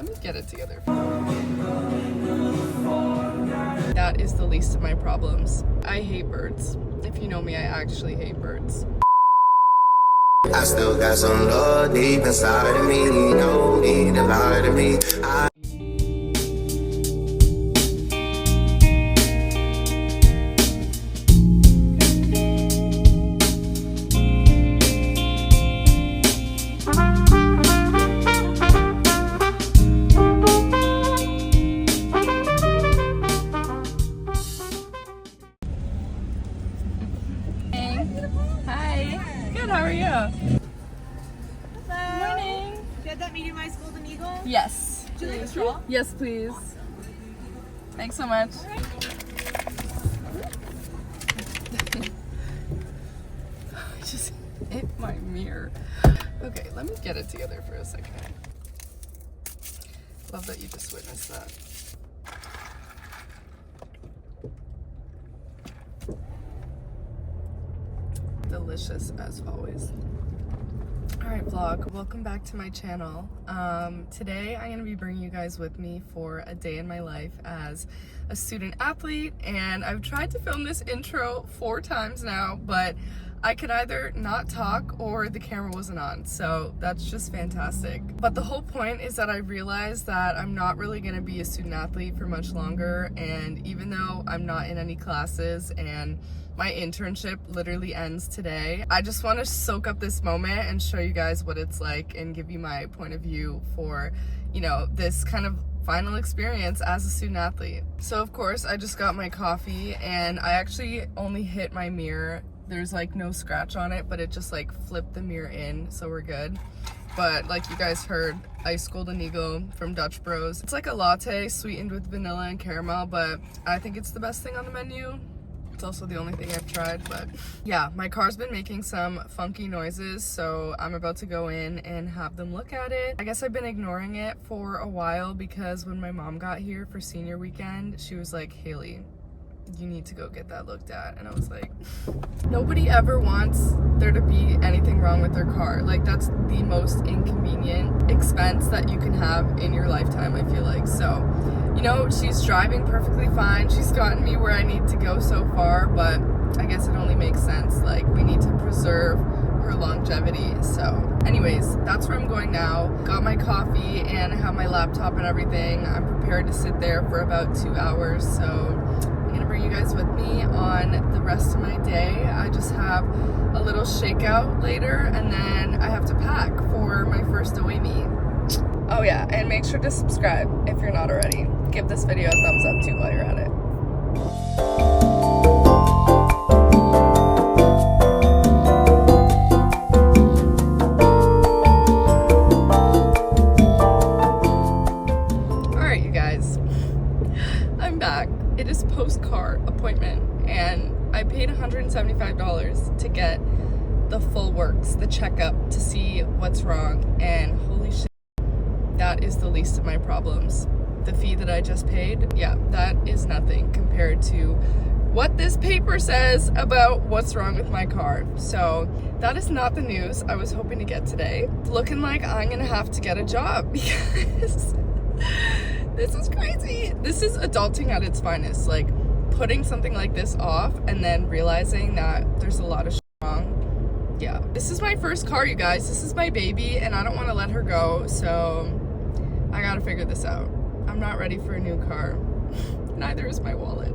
let me get it together. That is the least of my problems. I hate birds. If you know me, I actually hate birds. I still got some love deep inside of me. No need to lie to me. Hi. Good, how are you? Hello. Morning. You had that medium ice golden eagle? Yes. Do you like a straw? Yes, please. Thanks so much. I just hit my mirror. Okay, let me get it together for a second. Love that you just witnessed that. Delicious as always. Alright vlog, welcome back to my channel. Today I'm going to be bringing you guys with me for a day in my life as a student athlete, and I've tried to film this intro 4 times now, but I could either not talk or the camera wasn't on, so that's just fantastic. But the whole point is that I realized that I'm not really going to be a student athlete for much longer, and even though I'm not in any classes and my internship literally ends today, I just want to soak up this moment and show you guys what it's like and give you my point of view for, you know, this kind of final experience as a student athlete. So of course I just got my coffee and I actually only hit my mirror. There's like no scratch on it, but it just like flipped the mirror in, so we're good. But like you guys heard, Ice Golden Eagle from Dutch Bros. It's like a latte sweetened with vanilla and caramel, but I think it's the best thing on the menu. It's also the only thing I've tried, but yeah, my car's been making some funky noises, so I'm about to go in and have them look at it. I guess I've been ignoring it for a while because when my mom got here for senior weekend, she was like, Haley, you need to go get that looked at. And I was like, nobody ever wants there to be anything wrong with their car. Like, that's the most inconvenient expense that you can have in your lifetime, I feel like. So, you know, she's driving perfectly fine. She's gotten me where I need to go so far, but I guess it only makes sense. Like, we need to preserve her longevity. So anyways, that's where I'm going now. Got my coffee and I have my laptop and everything. I'm prepared to sit there for about 2 hours. So I'm gonna bring you guys with me on the rest of my day. I just have a little shakeout later and then I have to pack for my first away meet. Oh yeah, and make sure to subscribe if you're not already. Give this video a thumbs up too while you're at it. Alright you guys, I'm back. It is post-car appointment and I paid $175 to get the full works, the checkup, to see what's wrong, and holy shit, that is the least of my problems. The fee that I just paid, yeah, that is nothing compared to what this paper says about what's wrong with my car. So that is not the news I was hoping to get today. It's looking like I'm gonna have to get a job because this is crazy. This is adulting at its finest, like putting something like this off and then realizing that there's a lot of shit wrong. Yeah, this is my first car, you guys. This is my baby and I don't want to let her go, so I gotta figure this out. I'm not ready for a new car. Neither is my wallet.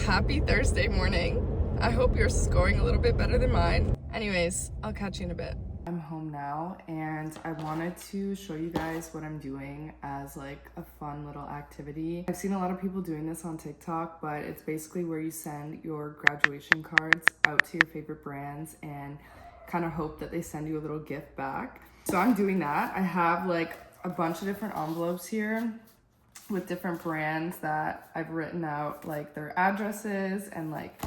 Happy Thursday morning. I hope yours is going a little bit better than mine. Anyways, I'll catch you in a bit. I'm home now and I wanted to show you guys what I'm doing as like a fun little activity. I've seen a lot of people doing this on TikTok, but it's basically where you send your graduation cards out to your favorite brands and kind of hope that they send you a little gift back. So I'm doing that. I have like a bunch of different envelopes here with different brands that I've written out like their addresses, and like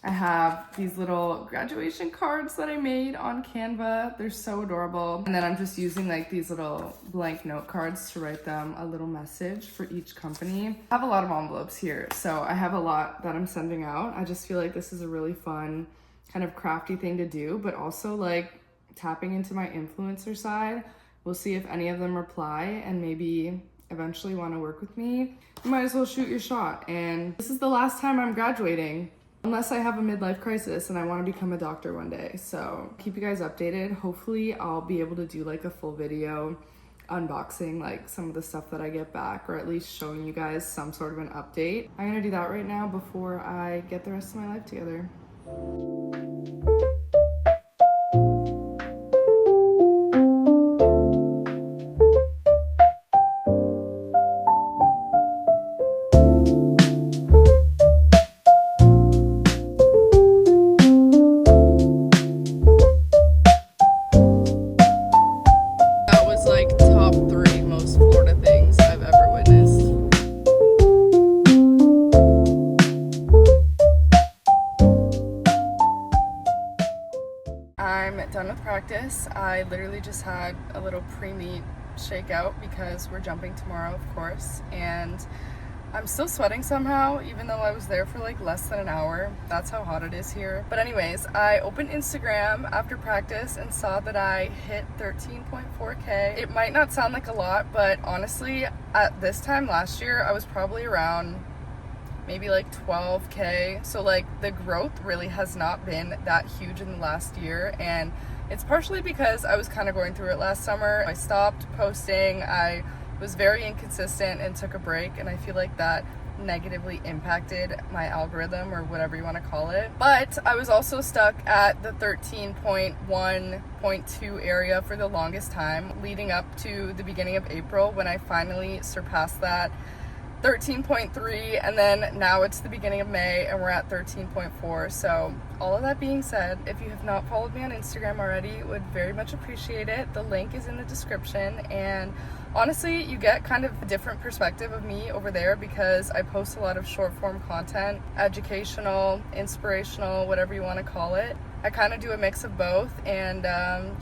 I have these little graduation cards that I made on Canva. They're so adorable. And then I'm just using like these little blank note cards to write them a little message for each company. I have a lot of envelopes here, so I have a lot that I'm sending out. I just feel like this is a really fun kind of crafty thing to do, but also like tapping into my influencer side. We'll see if any of them reply and maybe eventually want to work with me, you might as well shoot your shot. And this is the last time I'm graduating, unless I have a midlife crisis and I want to become a doctor one day. So keep you guys updated. Hopefully I'll be able to do like a full video unboxing like some of the stuff that I get back, or at least showing you guys some sort of an update. I'm gonna do that right now before I get the rest of my life together. I'm done with practice. I literally just had a little pre-meet shakeout because we're jumping tomorrow, of course, and I'm still sweating somehow, even though I was there for like less than an hour. That's how hot it is here. But anyways, I opened Instagram after practice and saw that I hit 13.4K. It might not sound like a lot, but honestly, at this time last year, I was probably around maybe like 12K. So like the growth really has not been that huge in the last year, and it's partially because I was kind of going through it last summer. I stopped posting, I was very inconsistent and took a break, and I feel like that negatively impacted my algorithm, or whatever you want to call it. But I was also stuck at the 13.1.2 area for the longest time, leading up to the beginning of April when I finally surpassed that 13.3, and then now it's the beginning of May and we're at 13.4. So all of that being said, if you have not followed me on Instagram already, would very much appreciate it. The link is in the description, and honestly, you get kind of a different perspective of me over there because I post a lot of short form content, educational, inspirational, whatever you want to call it. I kind of do a mix of both, and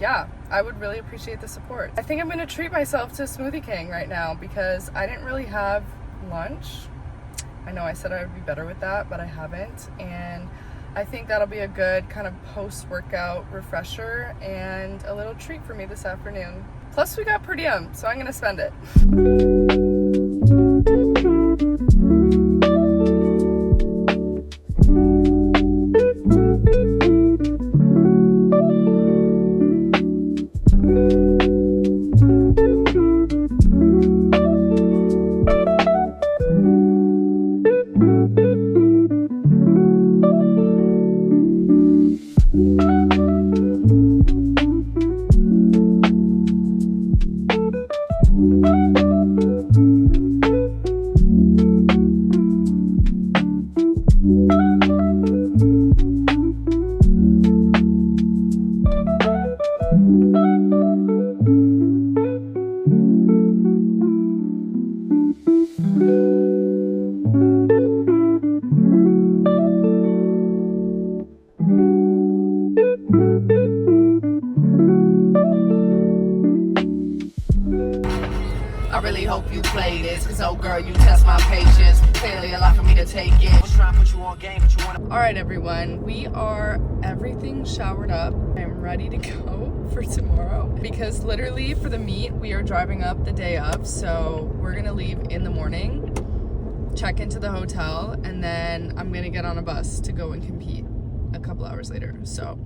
yeah, I would really appreciate the support. I think I'm going to treat myself to Smoothie King right now because I didn't really have lunch. I know I said I would be better with that, but I haven't, and I think that'll be a good kind of post-workout refresher and a little treat for me this afternoon. Plus we got per diem, so I'm gonna spend it. I really hope you play this, cause oh girl, you test my patience. Clearly a lot for me to take in. Was trying to put you on game, but you wanna. Alright everyone, we are everything showered up. I'm ready to go for tomorrow because literally for the meet, we are driving up the day of, so we're gonna leave in the morning, check into the hotel, and then I'm gonna get on a bus to go and compete a couple hours later. So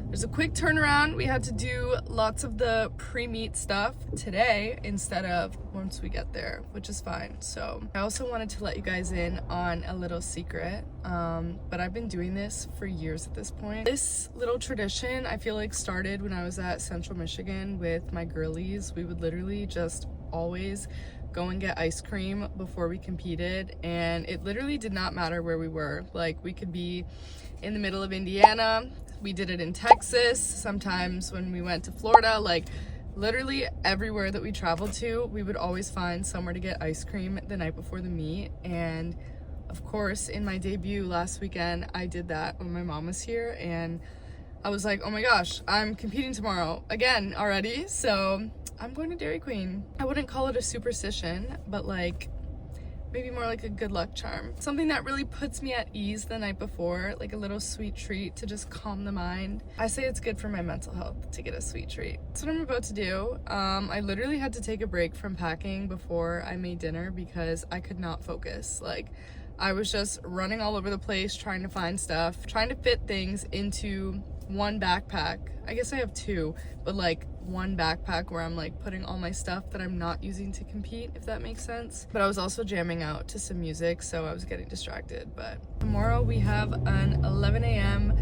there's a quick turnaround. We had to do lots of the pre-meet stuff today instead of once we get there, which is fine. So I also wanted to let you guys in on a little secret, but I've been doing this for years at this point. This little tradition I feel like started when I was at Central Michigan with my girlies. We would literally just always go and get ice cream before we competed, and it literally did not matter where we were. Like, we could be in the middle of Indiana, we did it in Texas, sometimes when we went to Florida, like literally everywhere that we traveled to, we would always find somewhere to get ice cream the night before the meet. And of course, in my debut last weekend, I did that when my mom was here, and I was like, oh my gosh, I'm competing tomorrow again already, so I'm going to Dairy Queen. I wouldn't call it a superstition, but like, maybe more like a good luck charm. Something that really puts me at ease the night before, like a little sweet treat to just calm the mind. I say it's good for my mental health to get a sweet treat. That's what I'm about to do. I literally had to take a break from packing before I made dinner because I could not focus. Like, I was just running all over the place trying to find stuff, trying to fit things into one backpack. I guess I have two, but like one backpack where I'm like putting all my stuff that I'm not using to compete, if that makes sense. But I was also jamming out to some music, so I was getting distracted. But tomorrow we have an 11 a.m.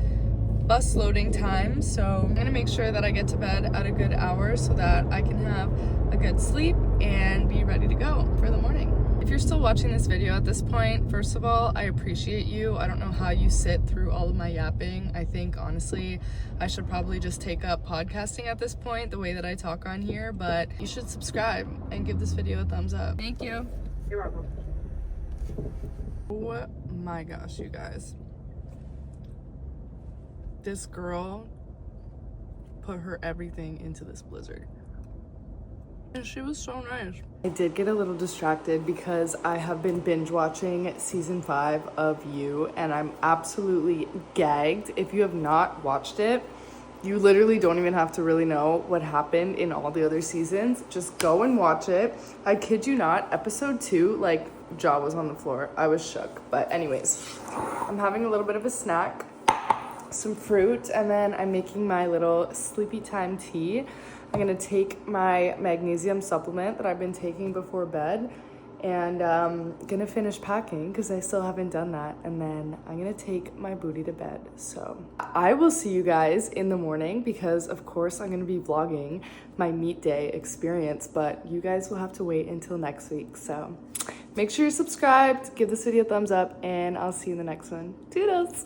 bus loading time, so I'm gonna make sure that I get to bed at a good hour so that I can have a good sleep and be ready to go for the morning. If you're still watching this video at this point, first of all, I appreciate you. I don't know how you sit through all of my yapping. I think, honestly, I should probably just take up podcasting at this point, the way that I talk on here, but you should subscribe and give this video a thumbs up. Thank you. You're welcome. Oh my gosh, you guys. This girl put her everything into this blizzard. And she was so nice. I did get a little distracted because I have been binge watching season 5 of You, and I'm absolutely gagged. If you have not watched it, you literally don't even have to really know what happened in all the other seasons. Just go and watch it. I kid you not, episode 2, like, jaw was on the floor. I was shook. But anyways, I'm having a little bit of a snack, some fruit, and then I'm making my little sleepy time tea. I'm gonna take my magnesium supplement that I've been taking before bed, and gonna finish packing because I still haven't done that, and then I'm gonna take my booty to bed. So I will see you guys in the morning because of course I'm gonna be vlogging my meet day experience, but you guys will have to wait until next week. So make sure you're subscribed, give this video a thumbs up, and I'll see you in the next one. Toodles!